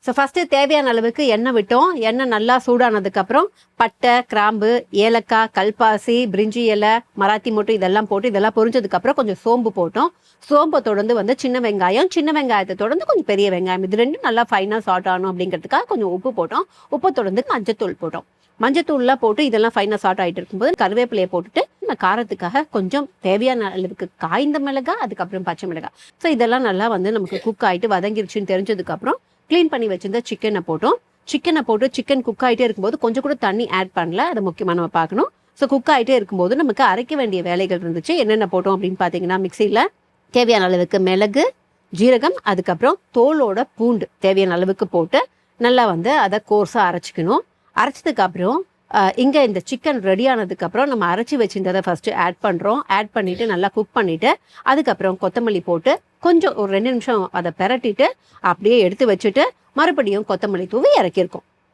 So first தேவையான அளவுக்கு எண்ணெய் விட்டோம். எண்ணெய் நல்லா சூடானதுக்கப்புறம் பட்டை, கிராம்பு, ஏலக்காய், கல்பாசி, பிரிஞ்சி இலை, மராத்தி மொட்டு இதெல்லாம் போட்டு இதெல்லாம் பொரிஞ்சதுக்கப்புறம் கொஞ்சம் சோம்பு போட்டோம். சோம்பை தொடர்ந்து சின்ன வெங்காயத்தை தொடர்ந்து கொஞ்சம் பெரிய வெங்காயம், இது ரெண்டும் நல்லா ஃபைனாக சாட் ஆகணும் அப்படிங்கிறதுக்காக கொஞ்சம் உப்பு போட்டோம். உப்பை தொடர்ந்து மஞ்சத்தூள் போட்டோம். மஞ்சத்தூள்லாம் போட்டு இதெல்லாம் ஃபைனாக சாட் ஆகிட்டு இருக்கும்போது கருவேப்பிலையை போட்டுட்டு நம்ம காரத்துக்காக கொஞ்சம் தேவையான அளவுக்கு காய்ந்த மிளகாய், அதுக்கப்புறம் பச்சை மிளகாய். ஸோ இதெல்லாம் நல்லா நமக்கு குக் ஆகிட்டு வதங்கிருச்சுன்னு தெரிஞ்சதுக்கப்புறம் க்ளீன் பண்ணி வச்சிருந்த சிக்கனை போட்டோம். சிக்கன் குக் ஆகிட்டே இருக்கும்போது கொஞ்சம் கூட தண்ணி ஆட் பண்ணல, அதை முக்கியமாக நம்ம பார்க்கணும். ஸோ குக் ஆகிட்டே இருக்கும்போது நமக்கு அரைக்க வேண்டிய வேலைகள் இருந்துச்சு. என்னென்ன போட்டோம் அப்படின்னு பார்த்தீங்கன்னா, மிக்சியில் தேவையான அளவுக்கு மிளகு, ஜீரகம், அதுக்கப்புறம் தோலோட பூண்டு தேவையான அளவுக்கு போட்டு நல்லா அதை கோர்ஸாக அரைச்சிக்கணும். அரைச்சதுக்கப்புறம் இங்கே இந்த சிக்கன் ரெடி ஆனதுக்கப்புறம் நம்ம அரைச்சி வச்சுருந்ததை ஃபஸ்ட்டு ஆட் பண்ணுறோம். ஆட் பண்ணிவிட்டு நல்லா குக் பண்ணிவிட்டு அதுக்கப்புறம் கொத்தமல்லி போட்டு கொஞ்சம் ஒரு 2 நிமிஷம் அதை பெரட்டிட்டு அப்படியே எடுத்து வச்சுட்டு மறுபடியும் கொத்தமல்லி தூவி இறக்கியிருக்கோம்.